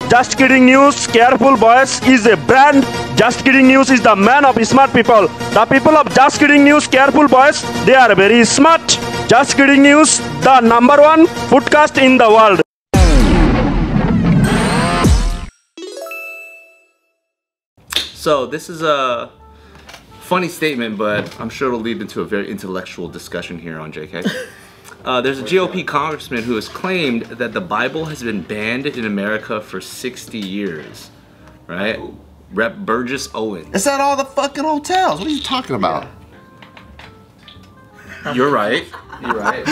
Just Kidding News, careful boys, is a brand. Just Kidding News is the man of smart people. The people of Just Kidding News, careful boys, they are very smart. Just Kidding News, the #1 podcast in the world. So this is a funny statement, but I'm sure it'll lead into a very intellectual discussion here on JK. There's a GOP congressman who has claimed that the Bible has been banned in America for 60 years, right? Rep. Burgess Owen. It's at all the fucking hotels. What are you talking about? You're right. You're right.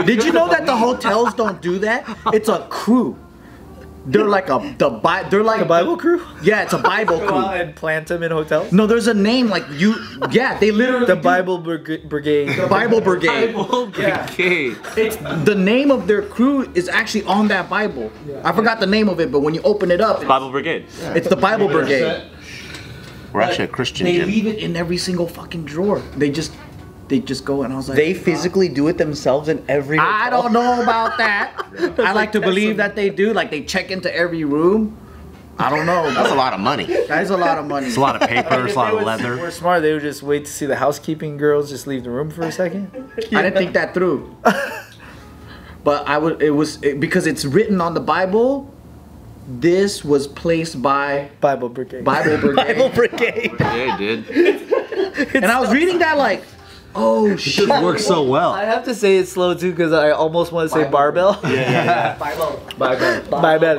Did you know that the hotels don't do that? It's a crew. They're like they're like the Bible crew? Yeah, it's a Bible crew. And plant them in hotels? No, there's a name like you. Yeah, they literally. The Bible Brigade. The Bible Brigade. Bible Brigade. It's the name of their crew is actually on that Bible. I forgot the name of it, but when you open it up, Bible Brigade. It's the Bible Brigade. We're actually a Christian They gym. leave it in every single fucking drawer. They just go, and I was like, They physically do it themselves in every hotel? I don't know about that. I like to believe that they do. Like they check into every room. I don't know. That's a lot of money. That is a lot of money. It's a lot of paper, it's a lot of If leather. we're smart, they would just wait to see the housekeeping girls just leave the room for a second. I didn't think that through. But because it's written on the Bible. This was placed by Bible Brigade. Bible Brigade. Bible Brigade. Yeah, he did. And I was reading that like, oh shit. It works so well. I have to say it slow too because I almost want to say barbell. Yeah. Bible. Barbell. My bad.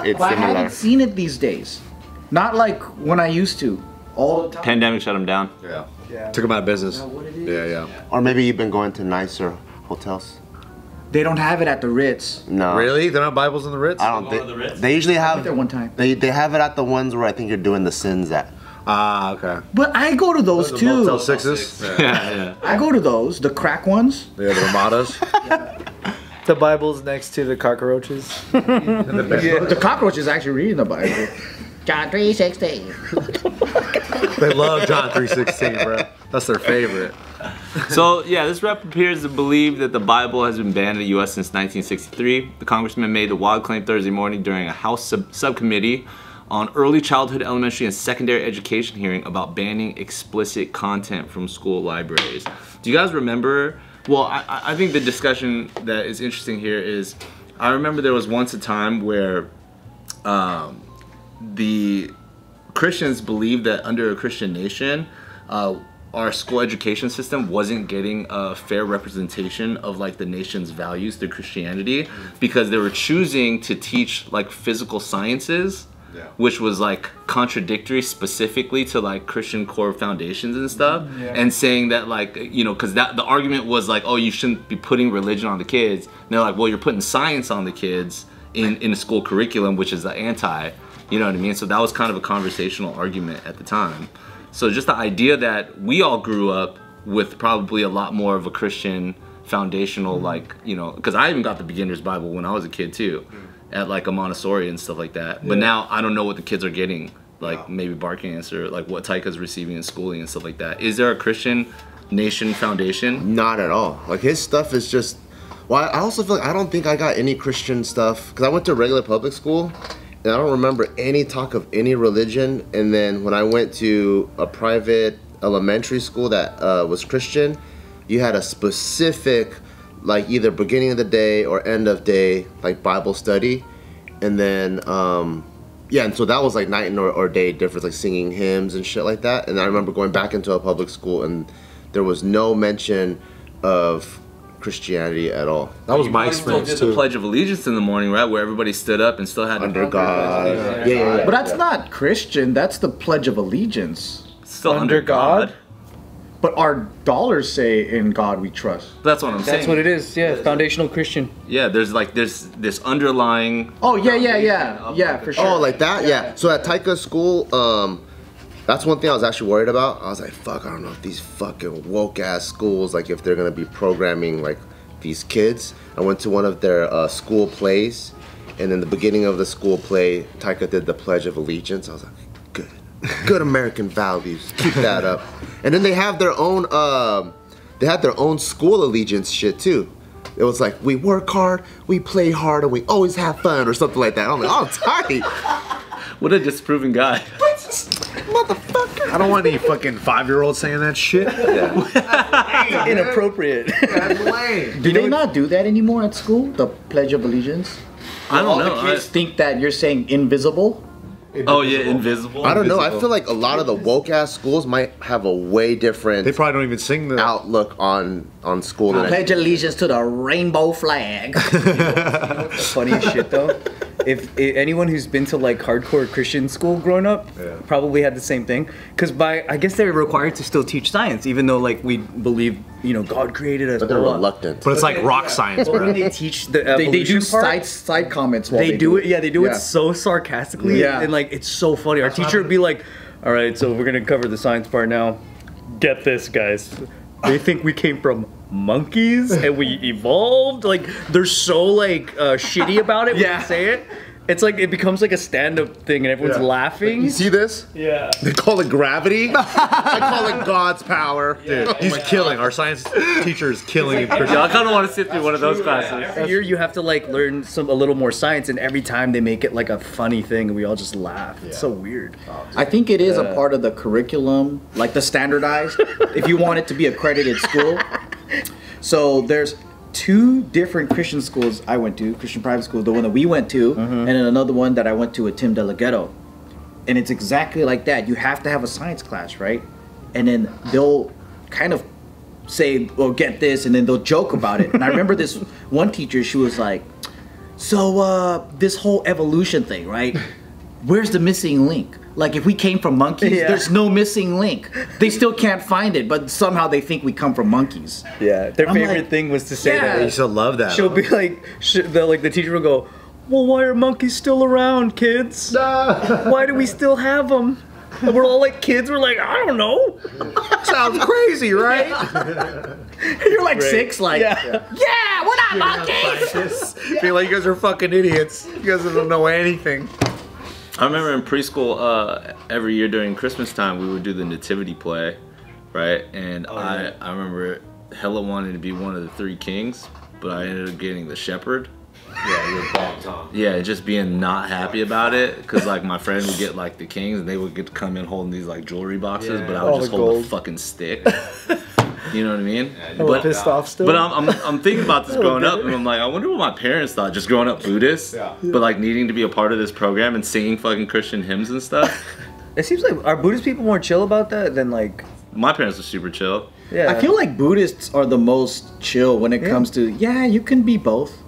It's But I similar. haven't seen it these days. Not like when I used to. All the time. Pandemic shut them down. Yeah. Took them out of business. Yeah. Or maybe you've been going to nicer hotels. They don't have it at the Ritz. No. Really? They're not Bibles in the Ritz? I don't think. They usually I went have. there one time. They have it at the ones where I think you're doing the sins at. Ah, okay. But I go to those too. Motel Sixes? Yeah. I go to those, the crack ones. Yeah, the Ramadas. The Bible's next to the cockroaches. The cockroach is actually reading the Bible. John 3:16. They love John 3:16, bro. That's their favorite. So yeah, this rep appears to believe that the Bible has been banned in the U.S. since 1963. The congressman made the wild claim Thursday morning during a House subcommittee on early childhood, elementary, and secondary education hearing about banning explicit content from school libraries. Do you guys remember? Well, I think the discussion that is interesting here is, I remember there was once a time where the Christians believed that under a Christian nation, our school education system wasn't getting a fair representation of like the nation's values through Christianity, because they were choosing to teach like physical sciences, which was like contradictory specifically to like Christian core foundations and stuff, and saying that like, you know, because that the argument was like, oh, you shouldn't be putting religion on the kids. And they're like, well, you're putting science on the kids in the school curriculum, which is the anti, you know what I mean? So that was kind of a conversational argument at the time. So just the idea that we all grew up with probably a lot more of a Christian foundational, like, you know, because I even got the beginner's Bible when I was a kid too, at like a Montessori and stuff like that. But now I don't know what the kids are getting, like maybe Bart can answer, like what Taika's receiving in schooling and stuff like that. Is there a Christian nation foundation? Not at all. Like his stuff is just. Well, I also feel like I don't think I got any Christian stuff because I went to a regular public school. And I don't remember any talk of any religion. And then when I went to a private elementary school that was Christian, you had a specific, like either beginning of the day or end of day, like Bible study. And then, yeah, and so that was like night and or day difference, like singing hymns and shit like that. And I remember going back into a public school and there was no mention of Christianity at all. That was my Still experience did too. the Pledge of Allegiance in the morning, right? Where everybody stood up and still had to Under God. Yeah. But that's not Christian. That's the Pledge of Allegiance. Still under God. But our dollars say, "In God we trust." That's what I'm saying. That's what it is. Yeah, foundational Christian. Yeah, there's this underlying. Oh yeah, for sure. Oh, like that? Yeah. So at Taika's school, that's one thing I was actually worried about. I was like, fuck, I don't know if these fucking woke ass schools, like if they're gonna be programming like these kids. I went to one of their school plays, and in the beginning of the school play, Taika did the Pledge of Allegiance. I was like, good American values, keep that up. And then they have their own, school allegiance shit too. it was like, we work hard, we play hard, and we always have fun, or something like that. I'm like, oh, tight. What a disproving guy. Motherfucker. I don't want any fucking 5-year-old saying that shit. Inappropriate. That's lame. Do they not do that anymore at school? The Pledge of Allegiance? I don't All know. the kids think that you're saying invisible. Oh yeah, invisible. I don't know. I feel like a lot of the woke ass schools might have a way different They probably don't even sing the outlook on school than I Pledge allegiance to the rainbow flag. Funniest shit though. If anyone who's been to like hardcore Christian school growing up, probably had the same thing. Because I guess they're required to still teach science, even though like we believe, God created us. but they're blah, blah. reluctant. But it's like rock science, But when bro. they teach the They do evolution part, side comments while they do it. Yeah, they do Yeah. it so sarcastically, Yeah. and like it's so funny. Our teacher would be like, "All right, so we're gonna cover the science part now. Get this, guys. They think we came from monkeys and we evolved. Like they're so like shitty about it when Yeah. they say it. It's like it becomes like a stand-up thing, and everyone's laughing. You see this? Yeah. They call it gravity. I call it God's power. Dude, he's killing. Our science teacher is killing him. Yeah, I kind of want to sit through one of those classes. Every year you have to like learn a little more science, and every time they make it like a funny thing, and we all just laugh. It's so weird. I think it is a part of the curriculum, like the standardized, if you want it to be accredited school. So there's 2 different Christian schools I went to, Christian private schools, the one that we went to, and then another one that I went to at Tim Delgado. And it's exactly like that. You have to have a science class, right? And then they'll kind of say, well, get this, and then they'll joke about it. And I remember this one teacher, she was like, so this whole evolution thing, right? Where's the missing link? Like if we came from monkeys, there's no missing link. They still can't find it, but somehow they think we come from monkeys. Yeah, their I'm favorite like, thing was to say yeah. that. I used to love that. She'll be like, the teacher will go, well, why are monkeys still around, kids? Why do we still have them? And we're all like kids, we're like, I don't know. Sounds crazy, right? You're like 6, like, Yeah. yeah, what up, monkeys? Feel like you guys are fucking idiots. You guys don't know anything. I remember in preschool, every year during Christmas time, we would do the nativity play, right? And I remember hella wanting to be one of the 3 kings, but I ended up getting the shepherd. Yeah, you're bad, Tom. Yeah, just being not happy about it, because like my friend would get like the kings, and they would get to come in holding these like jewelry boxes, but I would All just the hold gold. a fucking stick. You know what I mean? But pissed off still. But I'm thinking about this growing up, and I'm like, I wonder what my parents thought, just growing up Buddhist, but like needing to be a part of this program and singing fucking Christian hymns and stuff. It seems like, are Buddhist people more chill about that than like, My parents were super chill. yeah. I feel like Buddhists are the most chill when it comes to, you can be both.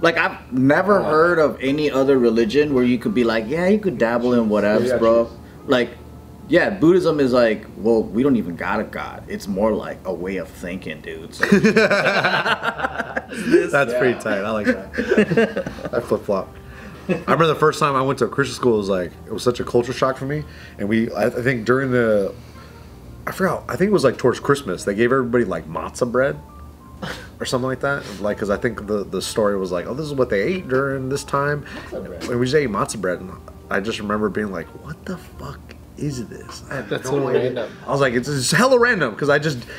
Like, I've never heard of any other religion where you could be like, you could dabble in whatevs, bro. Like, Buddhism is like, well, we don't even got a god. It's more like a way of thinking, dudes. That's pretty tight. I like that. That flip flop. I remember the first time I went to a Christian school. It was such a culture shock for me. And I think during I forgot. I think it was like towards Christmas. They gave everybody like matzah bread or something like that. Like, because I think the story was like, oh, this is what they ate during this time, and we just ate matzah bread. And I just remember being like, what the fuck is this? That's so random. I was like, it's hella random, because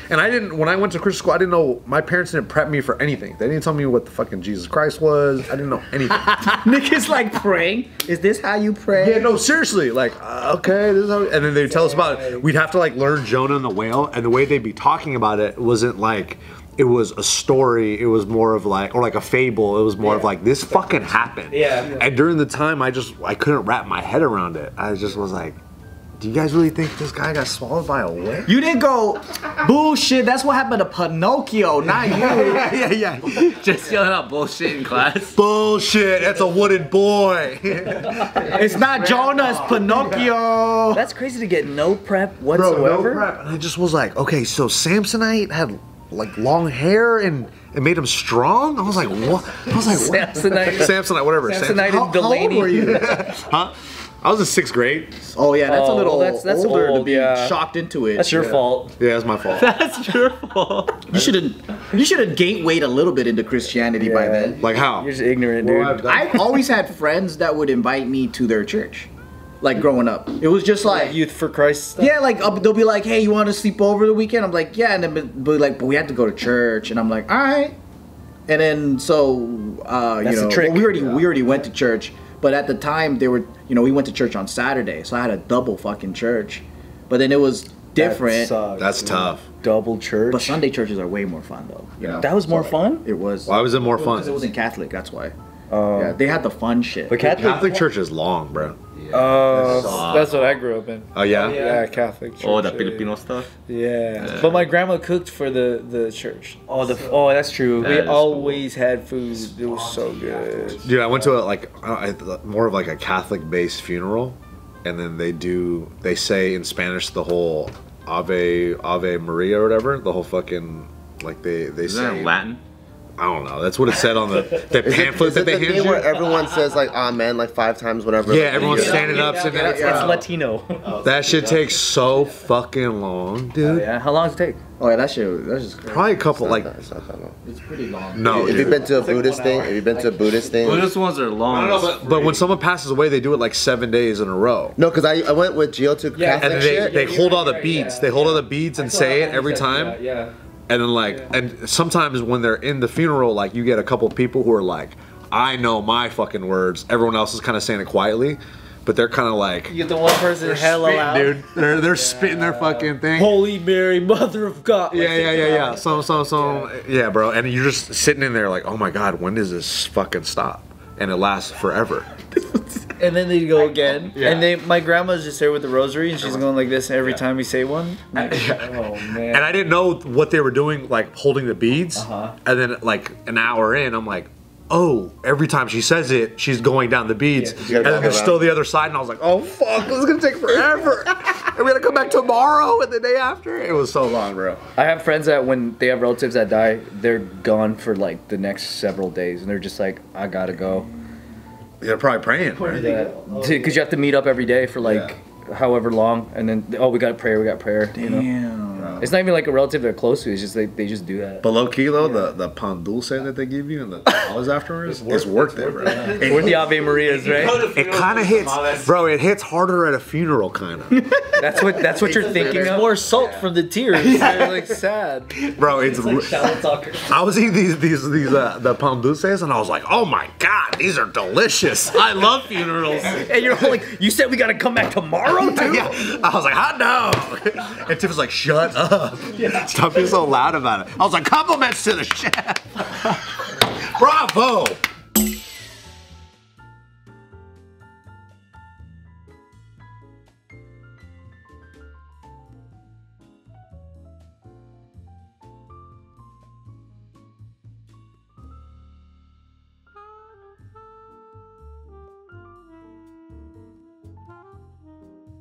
when I went to Christian school, I didn't know, my parents didn't prep me for anything. They didn't tell me what the fucking Jesus Christ was. I didn't know anything. Nick is like praying. Is this how you pray? Yeah, no, seriously, like, okay, this is how, and then they'd tell us about it. We'd have to like learn Jonah and the whale, and the way they'd be talking about it wasn't like, it was a story, it was more of like, or like a fable, it was more of like, this fucking happened. Yeah. And during the time, I couldn't wrap my head around it. I just was like, do you guys really think this guy got swallowed by a whale? You didn't go, bullshit, that's what happened to Pinocchio, not you. yeah. Just yelling out bullshit in class. Bullshit, that's a wooden boy. It's not Jonah, it's Pinocchio. That's crazy to get no prep Bro, whatsoever. no prep. And I just was like, okay, so Samsonite had like long hair and it made him strong? I was like, what? I was like, what? Samsonite, whatever. Samsonite How and Delaney. old were you? Huh? I was in 6th grade. Oh yeah, that's a little that's older to old, be yeah. shocked into it. That's your fault. Yeah, that's my fault. That's your fault. You should have gatewayed a little bit into Christianity by then. Like how? You're just ignorant, dude. I've always had friends that would invite me to their church, like growing up. It was just like, Youth for Christ stuff. yeah, like they'll be like, hey, you want to sleep over the weekend? I'm like, yeah, and then be like, but we have to go to church, and I'm like, all right. And then so That's the trick. we already went to church, but at the time they were we went to church on Saturday, so I had a double fucking church. But then it was different. That's tough. Double church. But Sunday churches are way more fun though. You know? That was more fun? It was. Why was it more fun? Because it wasn't Catholic. That's why. Yeah, they had the fun shit. But Catholic church is long, bro. That's what I grew up in. Oh yeah. Yeah, Catholic church. Oh, the Filipino stuff. Yeah. But my grandma cooked for the church. Oh, that's true. We always had food. It was so good. Dude, I went to more of like a Catholic-based funeral, and then they say in Spanish the whole Ave Maria or whatever, the whole fucking like they Is say that Latin? I don't know. That's what it said on the pamphlet that they the hand thing you. where everyone says like amen like 5 times whenever? Yeah, everyone's standing up. Sitting there. It's Latino. That shit takes so fucking long, dude. Yeah. How long does it take? Oh yeah, that's just crazy. Probably a couple like. It's not that long. It's pretty long. No, If you've been to a Buddhist thing, Buddhist ones are long. I don't know, but when someone passes away, they do it like 7 days in a row. No, because I went with Gio to Catholic And shit. they hold all the beads. They hold all the beads and say it every time. Yeah. And then and sometimes when they're in the funeral, like you get a couple people who are like, I know my fucking words. Everyone else is kind of saying it quietly, but they're kind of like, You get the one person hella loud. dude. They're spitting their fucking thing. Holy Mary, Mother of God. Yeah. Yeah, bro. And you're just sitting in there like, oh my God, when does this fucking stop? And it lasts forever. And then they go again. Yeah. And my grandma's just there with the rosary, and she's going like this every time we say one. Like, oh man. And I didn't know what they were doing, like holding the beads. And then like an hour in, I'm like, oh, every time she says it, she's going down the beads. And then there's still the other side, and I was like, oh fuck, this is gonna take forever. And we gotta come back tomorrow and the day after. It was so long, bro. I have friends that when they have relatives that die, they're gone for like the next several days, and they're just like, I gotta go. They're probably praying. Because you have to meet up every day for like however long, and then we got prayer. Damn. You know? It's not even like a relative they're close to. It's just they just do that. But low key though, the pan dulce that they give you and the tamales afterwards, it's worth it, bro. Or the Ave Marias, right? It kind of hits, bro. It hits harder at a funeral, kind of. That's what you're thinking of. More salt from the tears. They're like sad. Bro, it's I was eating these the pan dulces and I was like, oh my God, these are delicious. I love funerals. And you're all like, you said we gotta come back tomorrow too? Yeah. I was like, hot dog. And Tiff was like, shut up. Stop being so loud about it. I was like, compliments to the chef. Bravo.